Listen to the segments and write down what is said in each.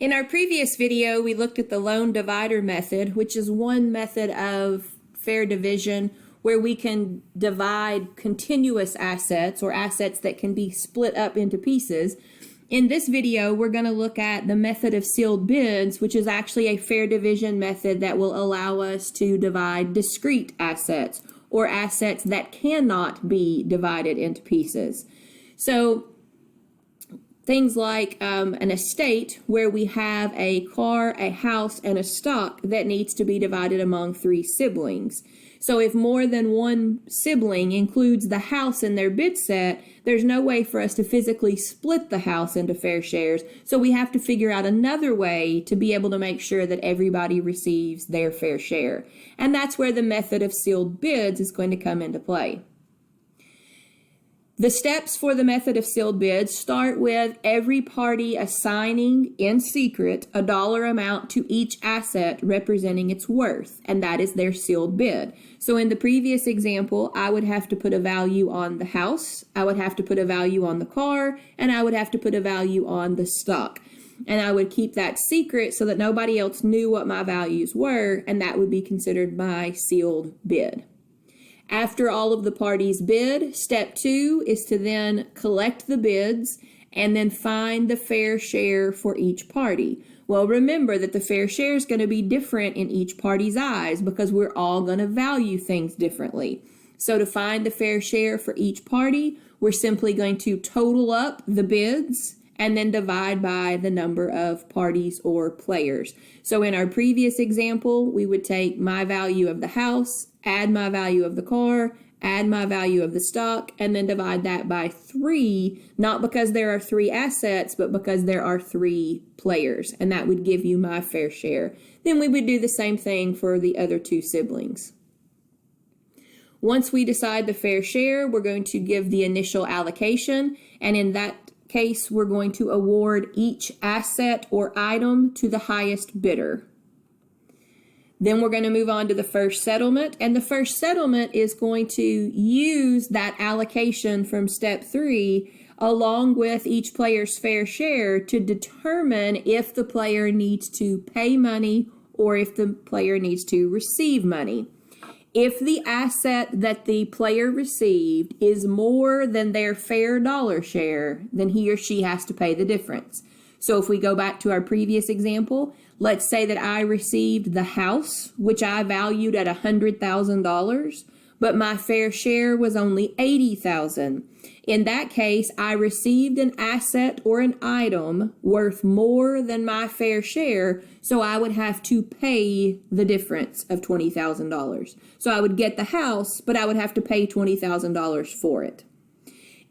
In our previous video, we looked at the lone divider method, which is one method of fair division where we can divide continuous assets or assets that can be split up into pieces. In this video, we're going to look at the method of sealed bids, which is actually a fair division method that will allow us to divide discrete assets or assets that cannot be divided into pieces. So things like an estate where we have a car, a house, and a stock that needs to be divided among 3 siblings. So if more than one sibling includes the house in their bid set, there's no way for us to physically split the house into fair shares. So we have to figure out another way to be able to make sure that everybody receives their fair share. And that's where the method of sealed bids is going to come into play. The steps for the method of sealed bids start with every party assigning in secret a dollar amount to each asset representing its worth, and that is their sealed bid. So in the previous example, I would have to put a value on the house, I would have to put a value on the car, and I would have to put a value on the stock. And I would keep that secret so that nobody else knew what my values were, and that would be considered my sealed bid. After all of the parties bid, step 2 is to then collect the bids and then find the fair share for each party. Well, remember that the fair share is going to be different in each party's eyes because we're all going to value things differently. So to find the fair share for each party, we're simply going to total up the bids and then divide by the number of parties or players. So in our previous example, we would take my value of the house, add my value of the car, add my value of the stock, and then divide that by 3, not because there are 3 assets, but because there are 3 players, and that would give you my fair share. Then we would do the same thing for the other 2 siblings. Once we decide the fair share, we're going to give the initial allocation, and in that case, we're going to award each asset or item to the highest bidder. Then we're going to move on to the first settlement, and the first settlement is going to use that allocation from step 3 along with each player's fair share to determine if the player needs to pay money or if the player needs to receive money. If the asset that the player received is more than their fair dollar share, then he or she has to pay the difference. So if we go back to our previous example, let's say that I received the house, which I valued at $100,000, but my fair share was only $80,000. In that case, I received an asset or an item worth more than my fair share, so I would have to pay the difference of $20,000. So I would get the house, but I would have to pay $20,000 for it.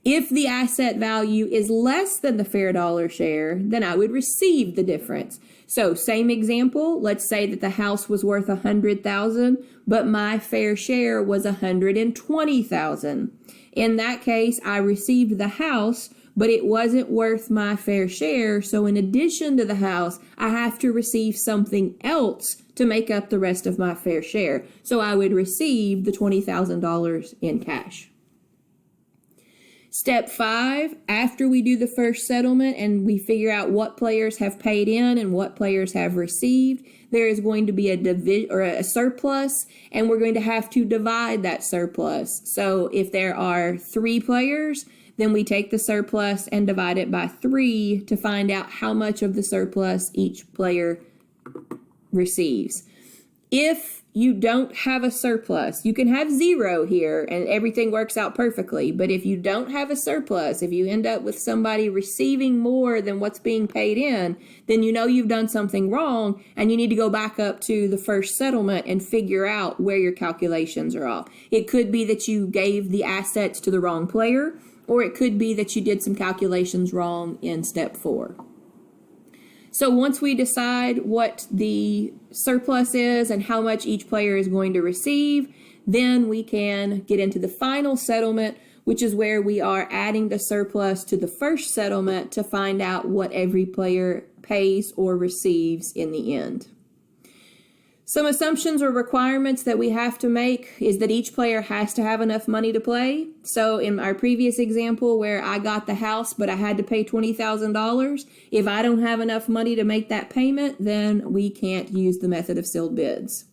If the asset value is less than the fair dollar share, then I would receive the difference. So same example, let's say that the house was worth $100,000, but my fair share was $120,000. In that case, I received the house, but it wasn't worth my fair share. So in addition to the house, I have to receive something else to make up the rest of my fair share. So I would receive the $20,000 in cash. Step 5, after we do the first settlement and we figure out what players have paid in and what players have received, there is going to be a surplus, and we're going to have to divide that surplus. So if there are 3 players, then we take the surplus and divide it by 3 to find out how much of the surplus each player receives. If you don't have a surplus, you can have 0 here and everything works out perfectly. But if you don't have a surplus, if you end up with somebody receiving more than what's being paid in, then you know you've done something wrong and you need to go back up to the first settlement and figure out where your calculations are off. It could be that you gave the assets to the wrong player, or it could be that you did some calculations wrong in step 4. So once we decide what the surplus is and how much each player is going to receive, then we can get into the final settlement, which is where we are adding the surplus to the first settlement to find out what every player pays or receives in the end. Some assumptions or requirements that we have to make is that each player has to have enough money to play. So in our previous example where I got the house but I had to pay $20,000, if I don't have enough money to make that payment, then we can't use the method of sealed bids.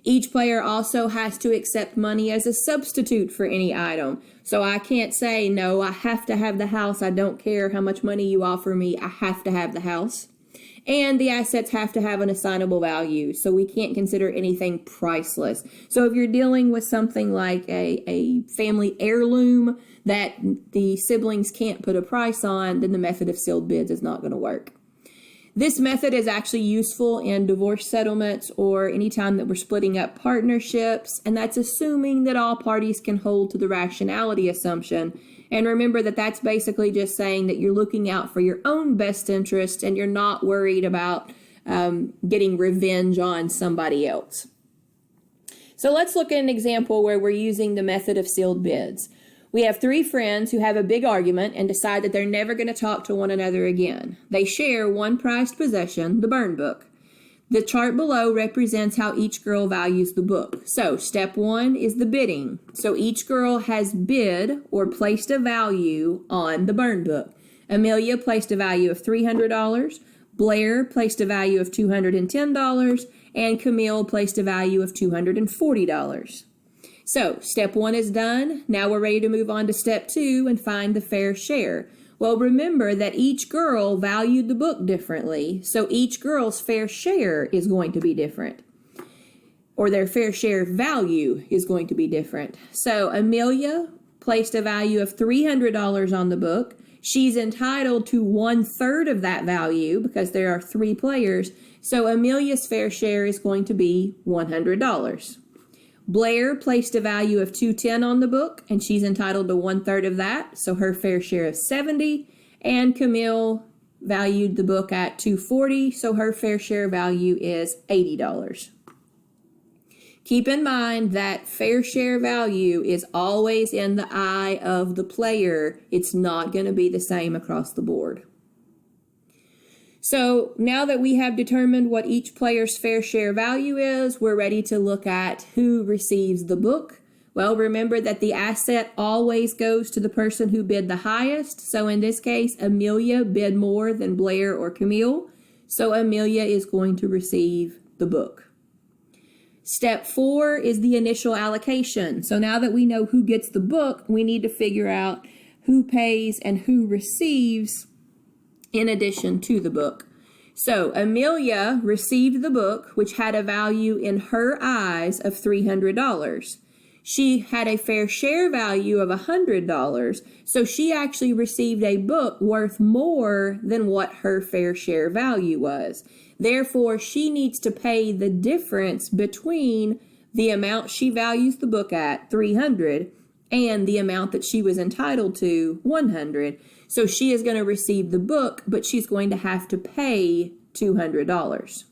Each player also has to accept money as a substitute for any item. So I can't say, no, I have to have the house. I don't care how much money you offer me. I have to have the house. And the assets have to have an assignable value, so we can't consider anything priceless. So if you're dealing with something like a family heirloom that the siblings can't put a price on, then the method of sealed bids is not going to work. This method is actually useful in divorce settlements or anytime that we're splitting up partnerships, and that's assuming that all parties can hold to the rationality assumption. And remember that that's basically just saying that you're looking out for your own best interest and you're not worried about getting revenge on somebody else. So let's look at an example where we're using the method of sealed bids. We have three friends who have a big argument and decide that they're never going to talk to one another again. They share one prized possession, the burn book. The chart below represents how each girl values the book. So step one is the bidding. So each girl has bid or placed a value on the burn book. Amelia placed a value of $300, Blair placed a value of $210, and Camille placed a value of $240. So step one is done. Now we're ready to move on to step two and find the fair share. Well, remember that each girl valued the book differently, so each girl's fair share is going to be different, or their fair share value is going to be different. So Amelia placed a value of $300 on the book. She's entitled to 1/3 of that value because there are three players, so Amelia's fair share is going to be $100. Blair placed a value of $210 on the book, and she's entitled to 1/3 of that, so her fair share is $70. And Camille valued the book at $240, so her fair share value is $80. Keep in mind that fair share value is always in the eye of the player. It's not going to be the same across the board. So now that we have determined what each player's fair share value is, we're ready to look at who receives the book. Well, remember that the asset always goes to the person who bid the highest. So in this case, Amelia bid more than Blair or Camille. So Amelia is going to receive the book. Step 4 is the initial allocation. So now that we know who gets the book, we need to figure out who pays and who receives in addition to the book. So Amelia received the book, which had a value in her eyes of $300. She had a fair share value of $100, so she actually received a book worth more than what her fair share value was. Therefore, she needs to pay the difference between the amount she values the book at, $300, and the amount that she was entitled to, $100. So she is going to receive the book, but she's going to have to pay $200.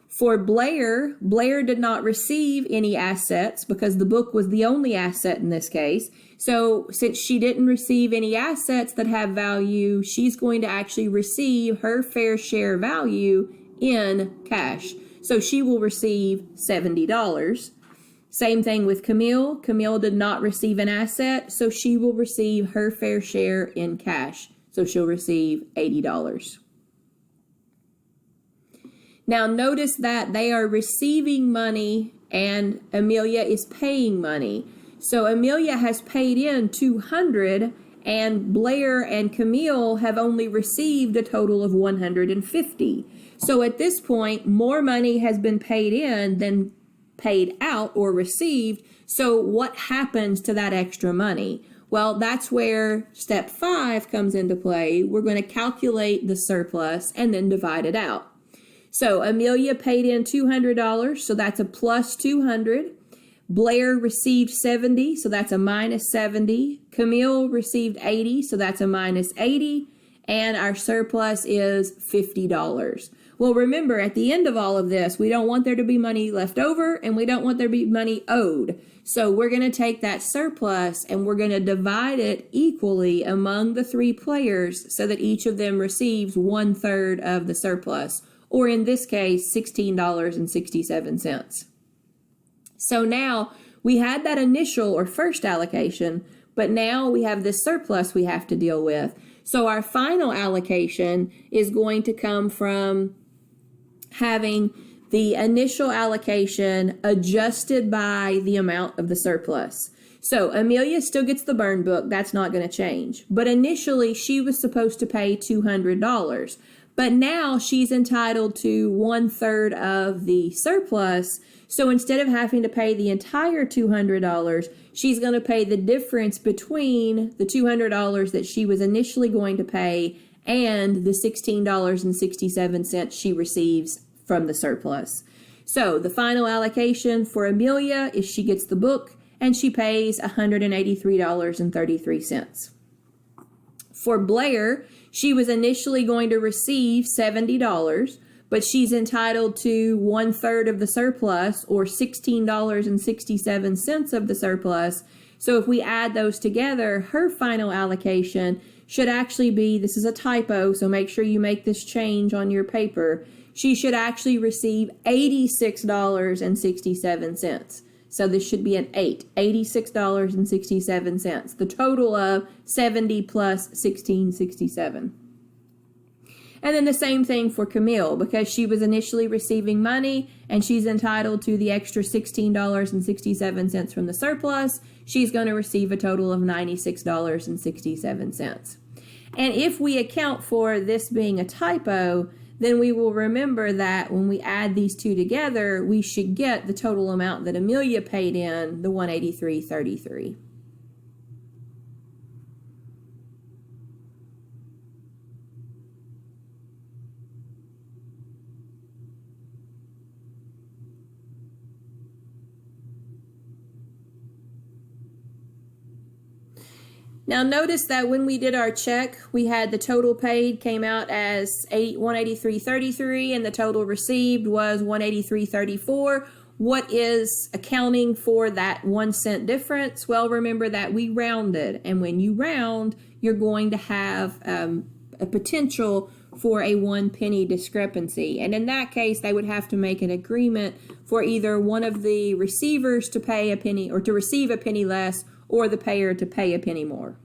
For Blair, Blair did not receive any assets because the book was the only asset in this case. So since she didn't receive any assets that have value, she's going to actually receive her fair share value in cash. So she will receive $70. Same thing with Camille. Camille did not receive an asset, so she will receive her fair share in cash. So she'll receive $80. Now notice that they are receiving money and Amelia is paying money. So Amelia has paid in $200 and Blair and Camille have only received a total of $150. So at this point, more money has been paid in than paid out or received. So what happens to that extra money? Well, that's where step 5 comes into play. We're going to calculate the surplus and then divide it out. So Amelia paid in $200, so that's a plus 200. Blair received 70, so that's a minus 70. Camille received 80, so that's a minus 80. And our surplus is $50. Well, remember, at the end of all of this, we don't want there to be money left over and we don't want there to be money owed. So we're going to take that surplus and we're going to divide it equally among the three players so that each of them receives 1/3 of the surplus. or in this case, $16.67. So now we had that initial or first allocation, but now we have this surplus we have to deal with. So our final allocation is going to come from having the initial allocation adjusted by the amount of the surplus. So Amelia still gets the burn book. That's not going to change. But initially, she was supposed to pay $200. But now she's entitled to 1/3 of the surplus. So instead of having to pay the entire $200, she's going to pay the difference between the $200 that she was initially going to pay and the $16.67 she receives from the surplus. So the final allocation for Amelia is she gets the book and she pays $183.33. For Blair, she was initially going to receive $70, but she's entitled to 1/3 of the surplus, or $16.67 of the surplus. So if we add those together, her final allocation should actually be, this is a typo, so make sure you make this change on your paper. She should actually receive $86.67. So this should be an 8, $86.67. The total of 70 plus 1667. And then the same thing for Camille, because she was initially receiving money and she's entitled to the extra $16.67 from the surplus. She's going to receive a total of $96.67. And if we account for this being a typo, then we will remember that when we add these two together, we should get the total amount that Amelia paid in, the $183.33. Now notice that when we did our check, we had the total paid came out as $183.33 and the total received was $183.34. What is accounting for that 1 cent difference? Well, remember that we rounded, and when you round, you're going to have a potential for a 1 penny discrepancy. And in that case, they would have to make an agreement for either one of the receivers to pay a penny or to receive a penny less, or the payer to pay a penny more.